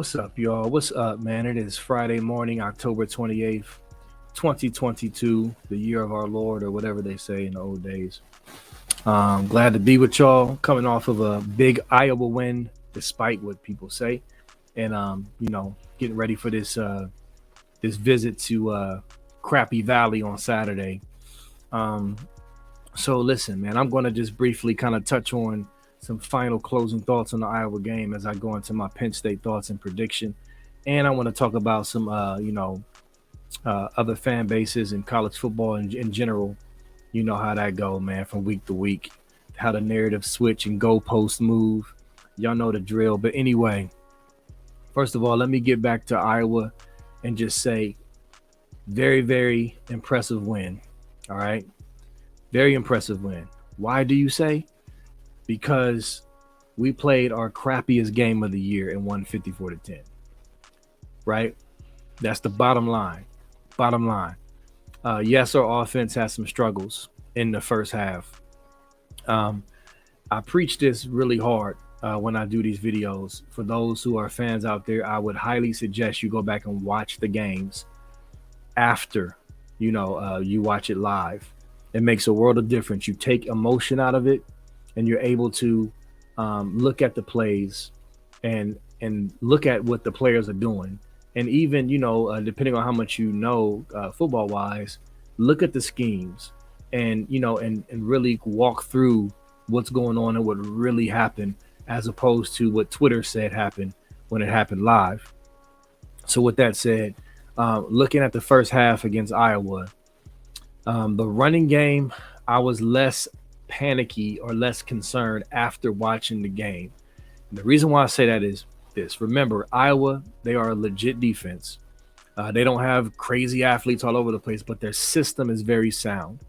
What's up, y'all? What's up, man? It is Friday morning, October 28th, 2022, the year of our Lord, or whatever they say in the old days. Glad to be with y'all, coming off of a big Iowa win, despite what people say, and getting ready for this visit to Crappy Valley on Saturday. Um, so listen, man, I'm going to just briefly kind of touch on some final closing thoughts on the Iowa game as I go into my Penn State thoughts and prediction. And I want to talk about some, other fan bases in college football in general. You know how that go, man, from week to week, how the narrative switch and goalposts move. Y'all know the drill. But anyway, first of all, let me get back to Iowa and just say very, very impressive win. All right. Very impressive win. Why do you say? Because we played our crappiest game of the year and won 54-10. Right? That's the bottom line. Bottom line. Yes, our offense has some struggles in the first half. I preach this really hard when I do these videos. For those who are fans out there, I would highly suggest you go back and watch the games after, you watch it live. It makes a world of difference. You take emotion out of it, and you're able to look at the plays and look at what the players are doing. And even, depending on how much football wise, look at the schemes and really walk through what's going on and what really happened, as opposed to what Twitter said happened when it happened live. So with that said, looking at the first half against Iowa, the running game, I was less panicky or less concerned after watching the game. And the reason why I say that is this. Remember, Iowa, they are a legit defense. They don't have crazy athletes all over the place, but their system is very sound.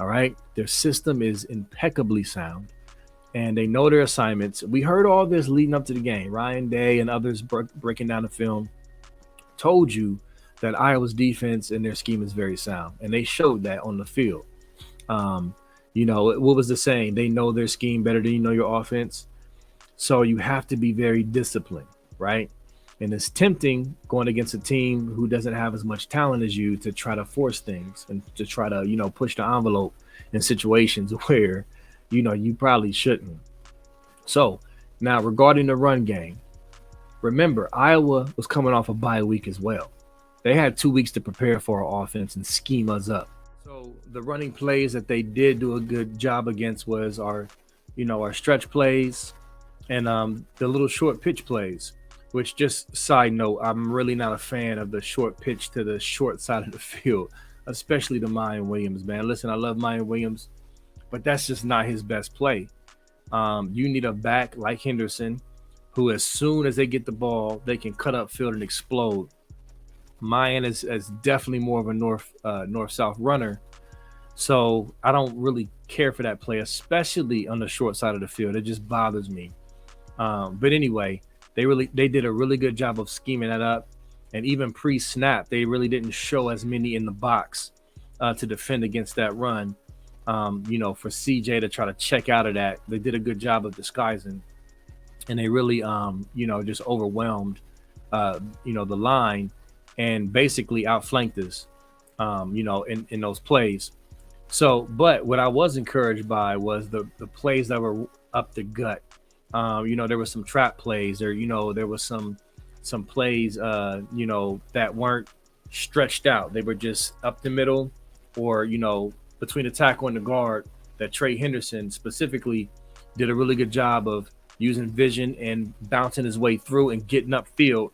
All right. Their system is impeccably sound, and they know their assignments. We heard all this leading up to the game. Ryan Day and others breaking down the film told you that Iowa's defense and their scheme is very sound, and they showed that on the field. What was the saying? They know their scheme better than you know your offense. So you have to be very disciplined, right? And it's tempting going against a team who doesn't have as much talent as you to try to force things and to try to, push the envelope in situations where, you probably shouldn't. So now regarding the run game, remember, Iowa was coming off a bye week as well. They had 2 weeks to prepare for our offense and scheme us up. So the running plays that they did do a good job against was our stretch plays and the little short pitch plays, which, just side note, I'm really not a fan of the short pitch to the short side of the field, especially to Mayan Williams, man. Listen, I love Mayan Williams, but that's just not his best play. You need a back like Henderson, who as soon as they get the ball, they can cut up field and explode. Mayan is definitely more of a north-south runner. So I don't really care for that play, especially on the short side of the field. It just bothers me. But anyway, they did a really good job of scheming that up. And even pre-snap, they really didn't show as many in the box to defend against that run. For CJ to try to check out of that, they did a good job of disguising. And they really, just overwhelmed, the line and basically outflanked us, in those plays. So, but what I was encouraged by was the plays that were up the gut. There were some trap plays, or there was some plays, that weren't stretched out. They were just up the middle, or between the tackle and the guard. That Trey Henderson specifically did a really good job of using vision and bouncing his way through and getting upfield.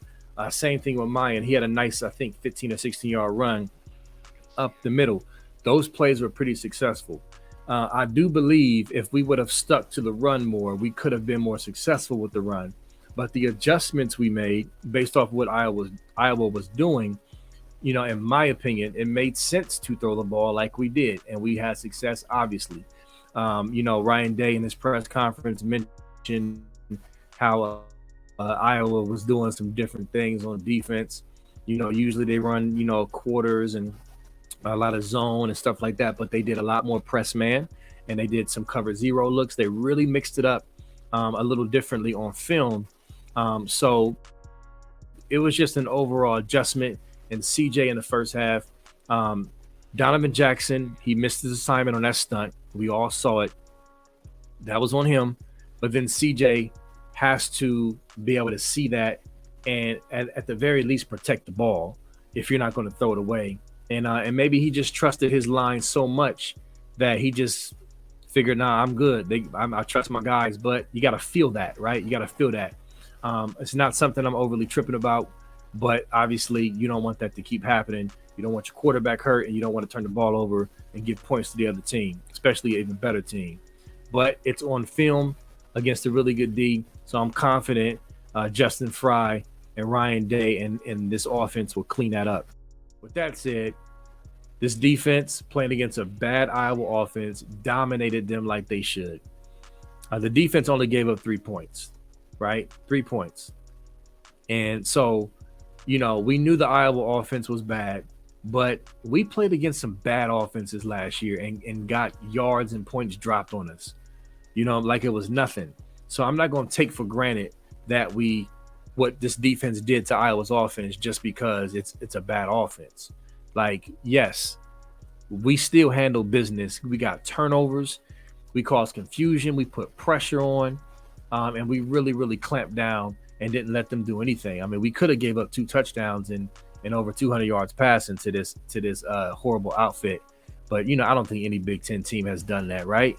Same thing with Mayan. He had a nice, I think, 15 or 16-yard run up the middle. Those plays were pretty successful. I do believe if we would have stuck to the run more, we could have been more successful with the run. But the adjustments we made based off what Iowa was doing, in my opinion, it made sense to throw the ball like we did. And we had success, obviously. Ryan Day in his press conference mentioned how Iowa was doing some different things on defense. Usually they run, quarters and a lot of zone and stuff like that, but they did a lot more press man, and they did some cover zero looks. They really mixed it up a little differently on film. So it was just an overall adjustment. And CJ in the first half, Donovan Jackson, he missed his assignment on that stunt. We all saw it. That was on him. But then CJ has to be able to see that and at the very least protect the ball if you're not going to throw it away. And maybe he just trusted his line so much that he just figured, nah, I'm good. I trust my guys. But you got to feel that, right? You got to feel that. It's not something I'm overly tripping about, but obviously you don't want that to keep happening. You don't want your quarterback hurt, and you don't want to turn the ball over and give points to the other team, especially an even better team. But it's on film against a really good D, so I'm confident Justin Fry and Ryan Day and this offense will clean that up. With that said, this defense playing against a bad Iowa offense dominated them like they should. The defense only gave up 3 points, right? 3 points. And so, we knew the Iowa offense was bad, but we played against some bad offenses last year and got yards and points dropped on us, like it was nothing. So I'm not going to take for granted that what this defense did to Iowa's offense just because it's a bad offense. Like, yes, we still handle business. We got turnovers. We caused confusion. We put pressure on, and we really, really clamped down and didn't let them do anything. I mean, we could have gave up 2 touchdowns and over 200 yards passing to this horrible outfit. But, I don't think any Big Ten team has done that, right?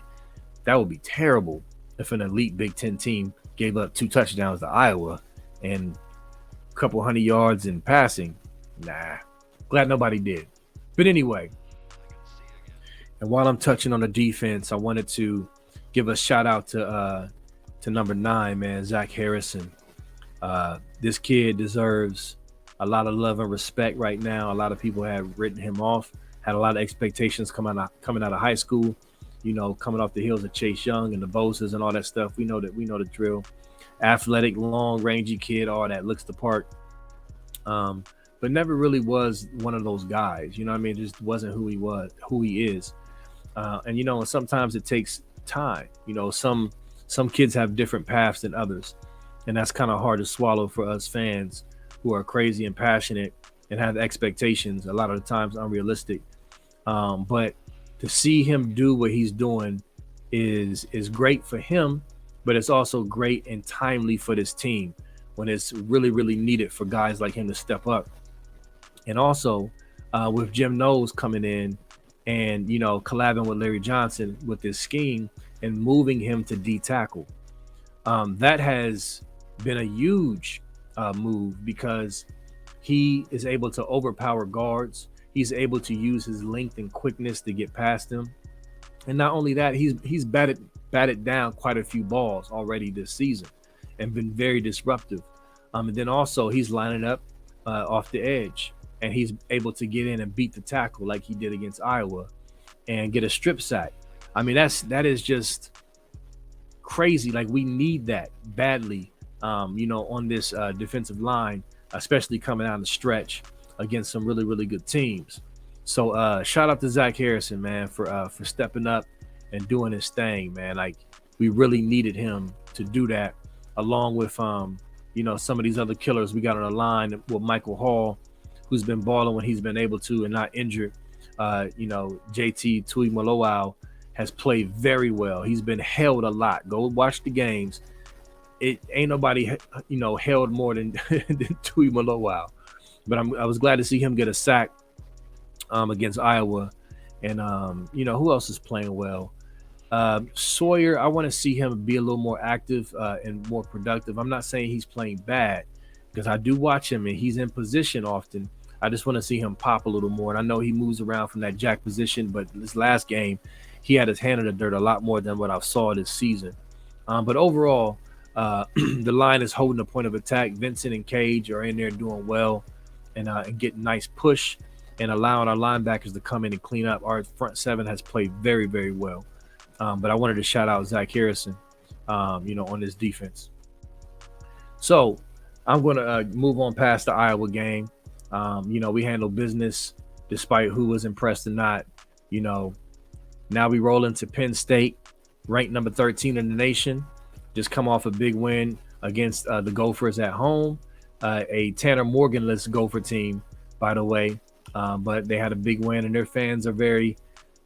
That would be terrible if an elite Big Ten team gave up 2 touchdowns to Iowa and a couple hundred yards in passing. Nah, glad nobody did. But anyway, and while I'm touching on the defense, I wanted to give a shout out to number 9, man, Zach Harrison. This kid deserves a lot of love and respect right now. A lot of people have written him off, had a lot of expectations coming out of high school, coming off the heels of Chase Young and the Bosa's and all that stuff. We know the drill. Athletic, long, rangy kid, all that, looks the part. But never really was one of those guys. It just wasn't who he is. And sometimes it takes time. Some kids have different paths than others, and that's kind of hard to swallow for us fans who are crazy and passionate and have expectations a lot of the times unrealistic. But to see him do what he's doing is great for him, but it's also great and timely for this team when it's really, really needed for guys like him to step up. And also with Jim Knowles coming in and, collabing with Larry Johnson with this scheme and moving him to D tackle. That has been a huge move because he is able to overpower guards. He's able to use his length and quickness to get past them. And not only that, he's batted down quite a few balls already this season and been very disruptive. And then also he's lining up off the edge, and he's able to get in and beat the tackle like he did against Iowa and get a strip sack. I mean, that is just crazy. Like, we need that badly, on this defensive line, especially coming out of the stretch against some really, really good teams. So shout out to Zach Harrison, man, for stepping up and doing his thing, man. Like, we really needed him to do that, along with some of these other killers we got on the line with Michael Hall, who's been balling when he's been able to and not injured. JT Tuimoloau has played very well. He's been held a lot. Go watch the games. It ain't nobody, held more than Tuimoloau. But I was glad to see him get a sack against Iowa. And, who else is playing well? Sawyer, I want to see him be a little more active and more productive. I'm not saying he's playing bad, because I do watch him and he's in position often. I just want to see him pop a little more. And I know he moves around from that jack position, but this last game, he had his hand in the dirt a lot more than what I saw this season. But overall, the line is holding the point of attack. Vincent and Cage are in there doing well and getting nice push and allowing our linebackers to come in and clean up. Our front seven has played very, very well. But I wanted to shout out Zach Harrison, on this defense. So I'm going to move on past the Iowa game. We handled business despite who was impressed or not. Now we roll into Penn State, ranked number 13 in the nation. Just come off a big win against the Gophers at home. a Tanner Morgan-less Gopher team, by the way. But they had a big win, and their fans are very,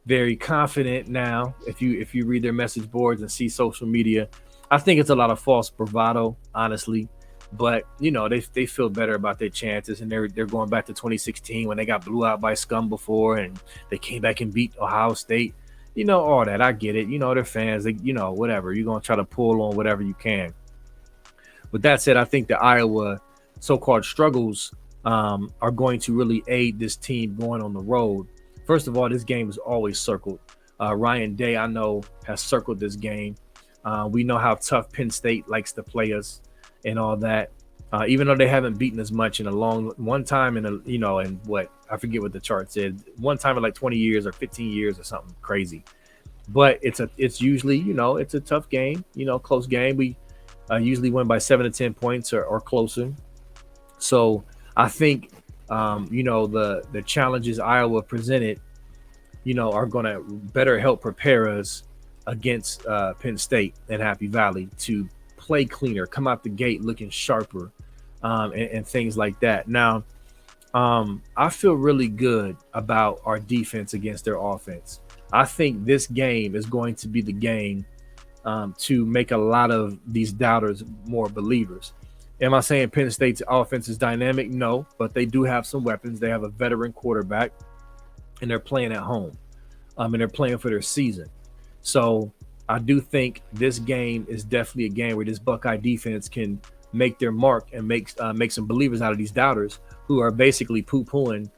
very confident now. If you read their message boards and see social media, I think it's a lot of false bravado, honestly. But they feel better about their chances, and they're going back to 2016 when they got blew out by scum before, and they came back and beat Ohio State. All that. I get it. They're fans. They, whatever. You're gonna try to pull on whatever you can. With that said, I think the Iowa so-called struggles are going to really aid this team going on the road. First of all, this game is always circled. Ryan Day, I know, has circled this game. We know how tough Penn State likes to play us and all that. Even though they haven't beaten us much in one time in what I forget what the chart said, one time in like 20 years or 15 years or something crazy. But it's usually it's a tough game, close game. We usually win by 7 to 10 points or closer. So I think the challenges Iowa presented, are going to better help prepare us against Penn State and Happy Valley to play cleaner, come out the gate looking sharper, and things like that. Now, I feel really good about our defense against their offense. I think this game is going to be the game to make a lot of these doubters more believers. Am I saying Penn State's offense is dynamic? No, but they do have some weapons. They have a veteran quarterback, and they're playing at home, and they're playing for their season. So I do think this game is definitely a game where this Buckeye defense can make their mark and make some believers out of these doubters who are basically poo-pooing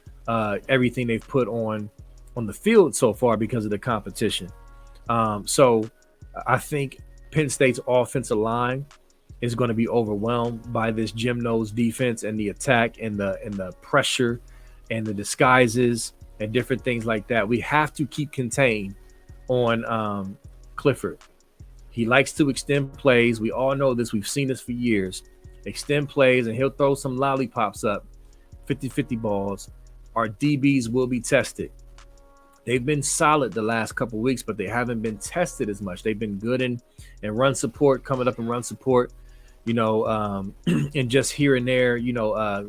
everything they've put on the field so far because of the competition. So I think Penn State's offensive line is going to be overwhelmed by this gym nose defense and the attack and the pressure and the disguises and different things like that. We have to keep contained on Clifford. He likes to extend plays. We all know this. We've seen this for years. Extend plays, and he'll throw some lollipops up, 50-50 balls. Our DBs will be tested. They've been solid the last couple of weeks, but they haven't been tested as much. They've been good in run support, coming up in run support, and just here and there,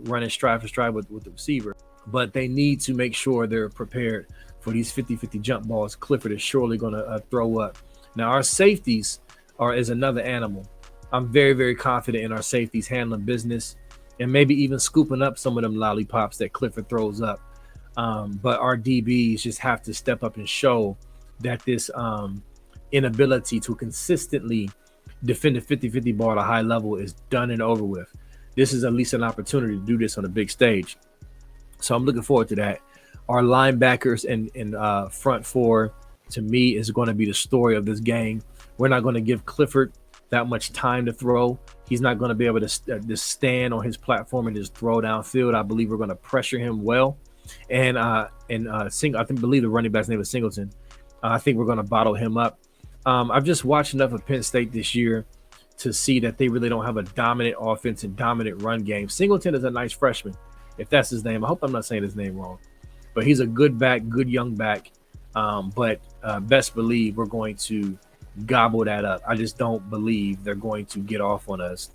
running stride for stride with the receiver. But they need to make sure they're prepared for these 50-50 jump balls Clifford is surely going to throw up. Now, our safeties is another animal. I'm very, very confident in our safeties handling business and maybe even scooping up some of them lollipops that Clifford throws up. But our DBs just have to step up and show that this inability to consistently defend a 50-50 ball at a high level is done and over with. This is at least an opportunity to do this on a big stage. So I'm looking forward to that. Our linebackers and front four, to me, is going to be the story of this game. We're not going to give Clifford that much time to throw. He's not going to be able to just stand on his platform and just throw downfield. I believe we're going to pressure him well. And I believe the running back's name is Singleton. I think we're going to bottle him up. I've just watched enough of Penn State this year to see that they really don't have a dominant offense and dominant run game. Singleton is a nice freshman, if that's his name. I hope I'm not saying his name wrong. But he's a good back, good young back. But best believe we're going to gobble that up. I just don't believe they're going to get off on us.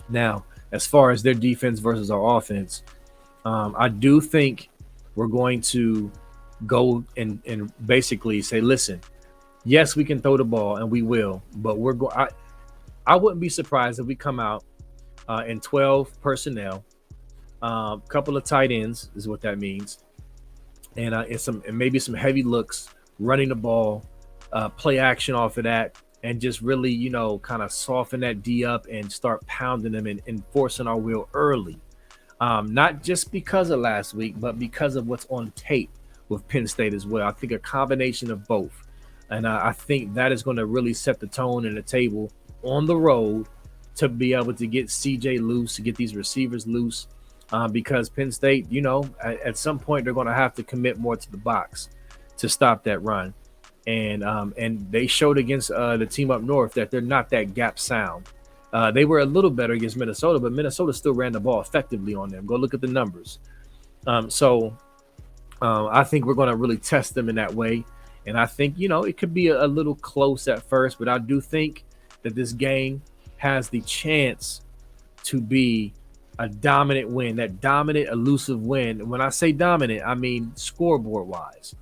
Now, as far as their defense versus our offense, I do think we're going to go and basically say, listen, yes, we can throw the ball, and we will, but I wouldn't be surprised if we come out in 12 personnel, couple of tight ends is what that means, and maybe some heavy looks, running the ball, play action off of that, and just really, kind of soften that D up and start pounding them and forcing our will early. Not just because of last week, but because of what's on tape with Penn State as well. I think a combination of both. And I think that is going to really set the tone and the table on the road to be able to get CJ loose, to get these receivers loose, because Penn State, at some point they're going to have to commit more to the box to stop that run. And they showed against the team up north that they're not that gap sound. They were a little better against Minnesota, but Minnesota still ran the ball effectively on them. Go look at the numbers. So I think we're going to really test them in that way. And I think, it could be a little close at first, but I do think that this game has the chance to be a dominant win, that dominant, elusive win. And when I say dominant, I mean scoreboard wise,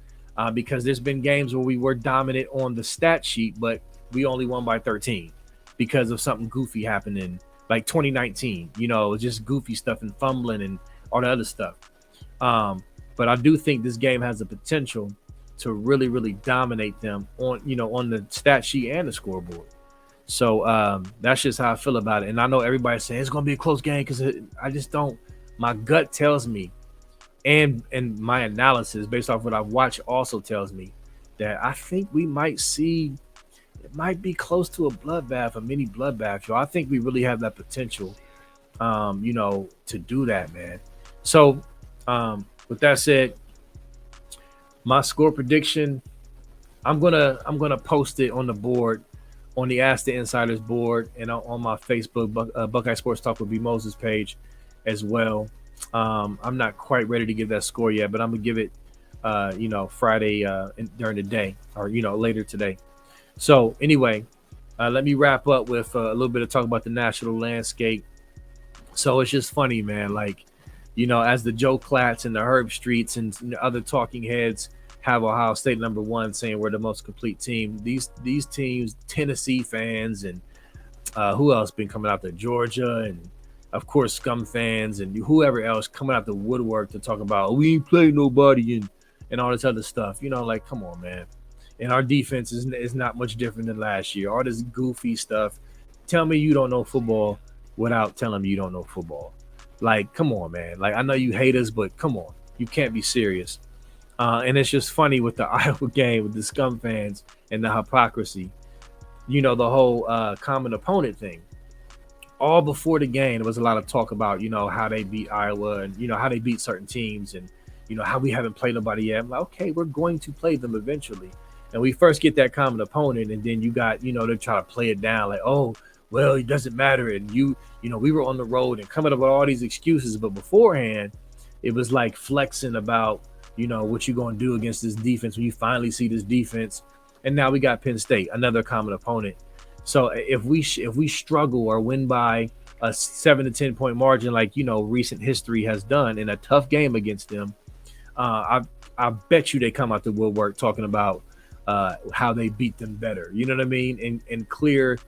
because there's been games where we were dominant on the stat sheet, but we only won by 13 because of something goofy happening, like 2019. Just goofy stuff and fumbling and all the other stuff. But I do think this game has the potential to really, really dominate them on the stat sheet and the scoreboard. So that's just how I feel about it. And I know everybody's saying it's going to be a close game because I just don't. My gut tells me, and my analysis based off what I've watched also tells me that I think we might see. It might be close to a bloodbath, a mini bloodbath. I think we really have that potential, to do that, man. So with that said, my score prediction, I'm gonna post it on the board, on the Ask the Insiders board, and on my Facebook Buckeye Sports Talk with B Moses page as well. I'm not quite ready to give that score yet, but I'm gonna give it Friday during the day, or later today. So anyway, let me wrap up with a little bit of talk about the national landscape. So it's just funny, man. Like, as the Joe Klatts and the Herb Streets and other talking heads have Ohio State number one, saying we're the most complete team. These teams, Tennessee fans, and who else been coming out to Georgia, and of course Scum fans, and whoever else coming out the woodwork to talk about we ain't play nobody and all this other stuff. Like, come on, man. And our defense is not much different than last year. All this goofy stuff. Tell me you don't know football without telling me you don't know football. Like, come on, man. Like, I know you hate us, but come on. You can't be serious. And it's just funny with the Iowa game, with the Scum fans and the hypocrisy. The whole common opponent thing. All before the game, there was a lot of talk about, how they beat Iowa and, how they beat certain teams and, how we haven't played nobody yet. I'm like, okay, we're going to play them eventually. And we first get that common opponent, and then you got, they try to play it down like, oh, well, it doesn't matter. And we were on the road and coming up with all these excuses. But beforehand, it was like flexing about, what you're going to do against this defense when you finally see this defense. And now we got Penn State, another common opponent. So if we struggle or win by a 7 to 10 point margin, like, recent history has done in a tough game against them, I bet you they come out the woodwork talking about how they beat them better. You know what I mean? In clear,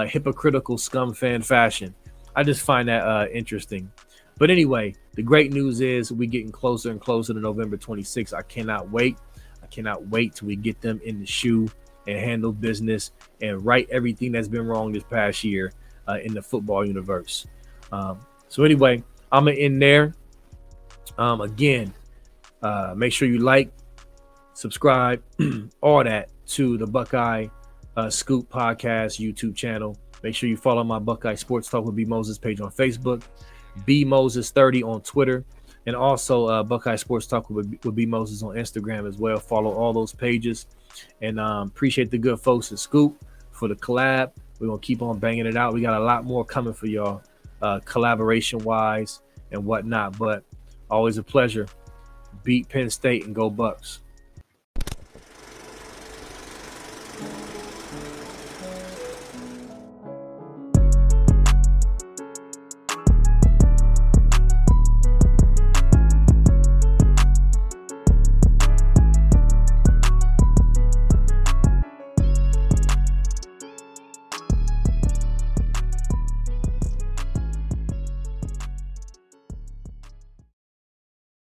hypocritical Scum fan fashion. I just find that interesting. But anyway, the great news is we're getting closer and closer to November 26th. I cannot wait. I cannot wait till we get them in the shoe and handle business and right everything that's been wrong this past year in the football universe. So anyway, I'm going to end there. Again, make sure you like, subscribe, all that to the Buckeye Scoop Podcast YouTube channel. Make sure you follow my Buckeye Sports Talk with B Moses page on Facebook, B Moses 30 on Twitter, and also Buckeye Sports Talk with B Moses on Instagram as well. Follow all those pages, and appreciate the good folks at Scoop for the collab. We're gonna keep on banging it out. We got a lot more coming for y'all, collaboration wise and whatnot. But always a pleasure. Beat Penn State and go Bucks.